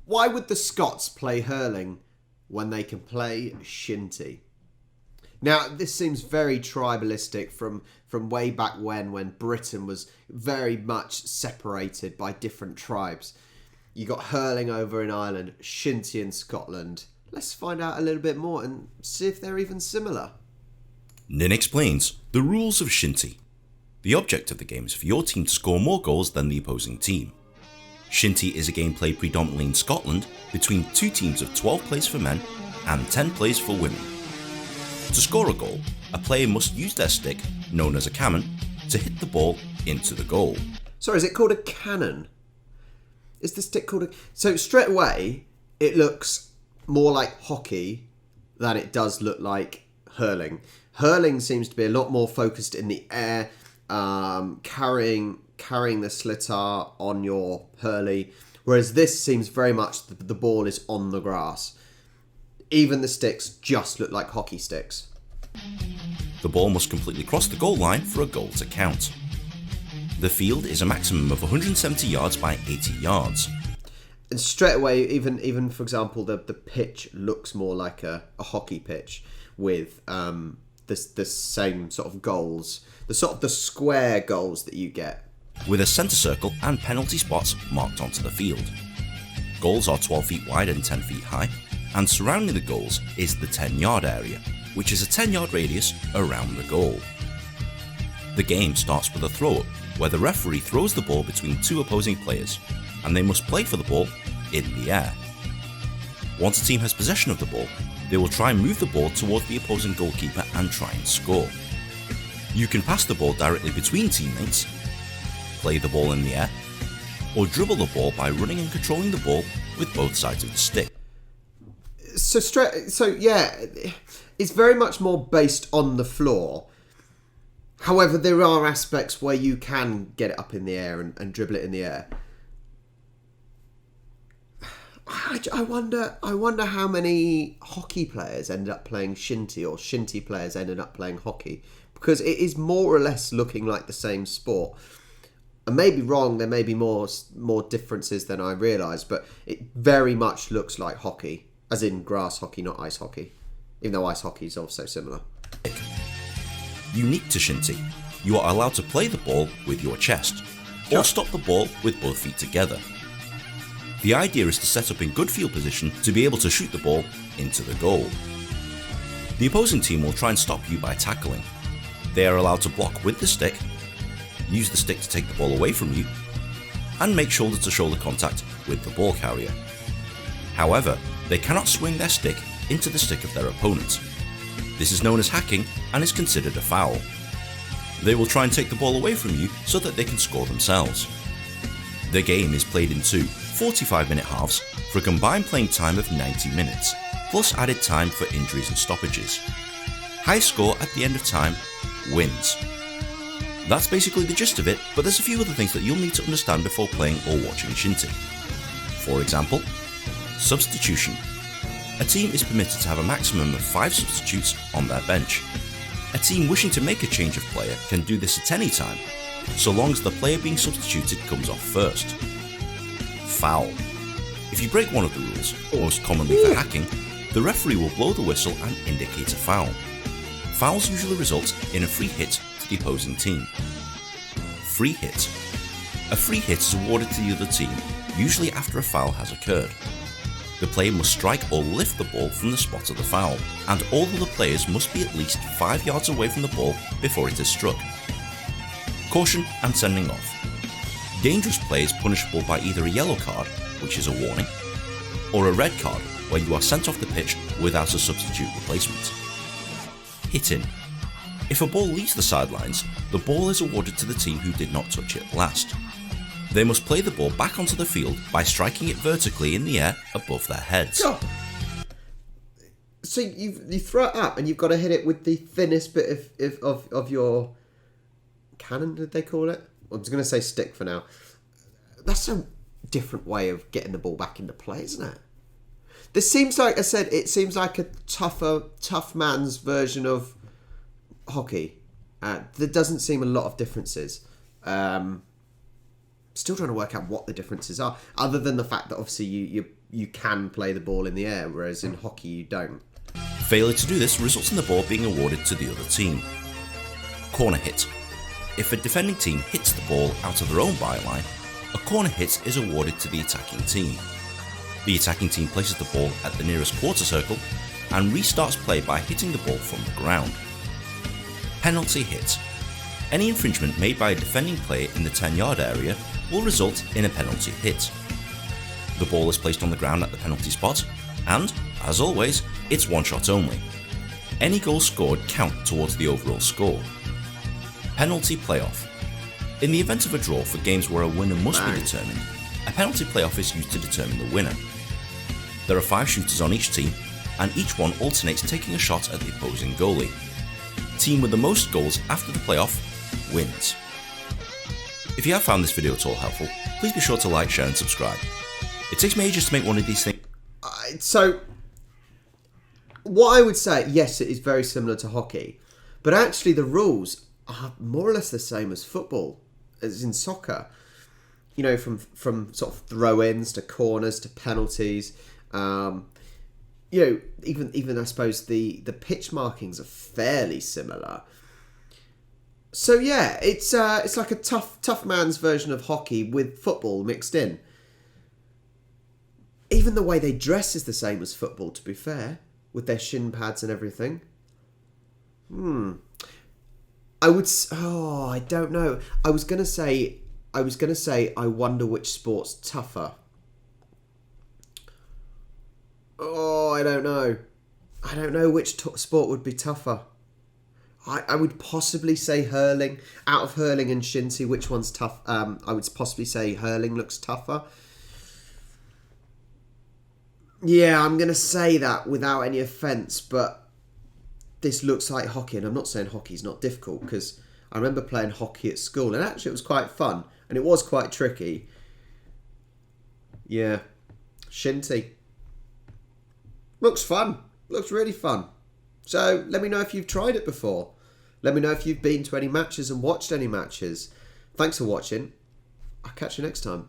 Why would the Scots play hurling when they can play shinty? Now, this seems very tribalistic from way back when Britain was very much separated by different tribes. You got hurling over in Ireland, shinty in Scotland. Let's find out a little bit more and see if they're even similar. Nin explains the rules of Shinty. The object of the game is for your team to score more goals than the opposing team. Shinty is a game played predominantly in Scotland between two teams of 12 players for men and 10 players for women. To score a goal, a player must use their stick, known as a cannon, to hit the ball into the goal. Sorry, is it called a cannon? Is the stick called a... So straight away, it looks more like hockey than it does look like hurling. Hurling seems to be a lot more focused in the air, carrying the slitar on your hurley, whereas this seems very much the ball is on the grass. Even the sticks just look like hockey sticks. The ball must completely cross the goal line for a goal to count. The field is a maximum of 170 yards by 80 yards. And straight away, even for example, the pitch looks more like a hockey pitch with the same sort of goals, the square goals that you get. With a centre circle and penalty spots marked onto the field. Goals are 12 feet wide and 10 feet high, and surrounding the goals is the 10-yard area, which is a 10-yard radius around the goal. The game starts with a throw-up, where the referee throws the ball between two opposing players, and they must play for the ball in the air. Once a team has possession of the ball, they will try and move the ball towards the opposing goalkeeper and try and score. You can pass the ball directly between teammates, play the ball in the air, or dribble the ball by running and controlling the ball with both sides of the stick. So yeah, it's very much more based on the floor. However, there are aspects where you can get it up in the air and dribble it in the air. I wonder how many hockey players ended up playing shinty or shinty players ended up playing hockey, because it is more or less looking like the same sport. I may be wrong, there may be more differences than I realise, but it very much looks like hockey, as in grass hockey, not ice hockey, even though ice hockey is also similar. Unique to Shinty, you are allowed to play the ball with your chest, or stop the ball with both feet together. The idea is to set up in good field position to be able to shoot the ball into the goal. The opposing team will try and stop you by tackling. They are allowed to block with the stick, use the stick to take the ball away from you, and make shoulder-to-shoulder contact with the ball carrier. However, they cannot swing their stick into the stick of their opponent. This is known as hacking and is considered a foul. They will try and take the ball away from you so that they can score themselves. The game is played in two 45-minute halves for a combined playing time of 90 minutes, plus added time for injuries and stoppages. High score at the end of time wins. That's basically the gist of it, but there's a few other things that you'll need to understand before playing or watching Shinty. For example, substitution. A team is permitted to have a maximum of 5 substitutes on their bench. A team wishing to make a change of player can do this at any time, so long as the player being substituted comes off first. Foul. If you break one of the rules, most commonly for hacking, the referee will blow the whistle and indicate a foul. Fouls usually result in a free hit to the opposing team. Free hit. A free hit is awarded to the other team, usually after a foul has occurred. The player must strike or lift the ball from the spot of the foul, and all of the players must be at least 5 yards away from the ball before it is struck. Caution and sending off. Dangerous play is punishable by either a yellow card, which is a warning, or a red card, where you are sent off the pitch without a substitute replacement. Hitting. If a ball leaves the sidelines, the ball is awarded to the team who did not touch it last. They must play the ball back onto the field by striking it vertically in the air above their heads. Oh. So you throw it up and you've got to hit it with the thinnest bit of your cannon, did they call it? I was going to say stick for now. That's a different way of getting the ball back into play, isn't it? This seems like, I said, it seems like a tough man's version of hockey. There doesn't seem a lot of differences. Still trying to work out what the differences are, other than the fact that obviously you can play the ball in the air, whereas in hockey you don't. Failure to do this results in the ball being awarded to the other team. Corner hit. If a defending team hits the ball out of their own byline, a corner hit is awarded to the attacking team. The attacking team places the ball at the nearest quarter circle and restarts play by hitting the ball from the ground. Penalty hit. Any infringement made by a defending player in the 10-yard area will result in a penalty hit. The ball is placed on the ground at the penalty spot, and, as always, it's one shot only. Any goals scored count towards the overall score. Penalty playoff. In the event of a draw for games where a winner must be determined, a penalty playoff is used to determine the winner. There are 5 shooters on each team, and each one alternates taking a shot at the opposing goalie. Team with the most goals after the playoff wins. If you have found this video at all helpful, please be sure to like, share and subscribe. It takes me ages to make one of these things. So, what I would say, yes, it is very similar to hockey, but actually the rules are more or less the same as football, as in soccer. You know, from sort of throw-ins to corners to penalties. You know, even I suppose the pitch markings are fairly similar. So yeah, it's like a tough man's version of hockey with football mixed in. Even the way they dress is the same as football, to be fair, with their shin pads and everything. I don't know. I was gonna say I wonder which sport's tougher. Oh, I don't know. I don't know which sport would be tougher. I would possibly say hurling. Out of hurling and shinty, which one's tough? I would possibly say hurling looks tougher. Yeah, I'm going to say that without any offence, but this looks like hockey, and I'm not saying hockey's not difficult, because I remember playing hockey at school, and actually it was quite fun, and it was quite tricky. Yeah, shinty. Looks fun. Looks really fun. So let me know if you've tried it before. Let me know if you've been to any matches and watched any matches. Thanks for watching. I'll catch you next time.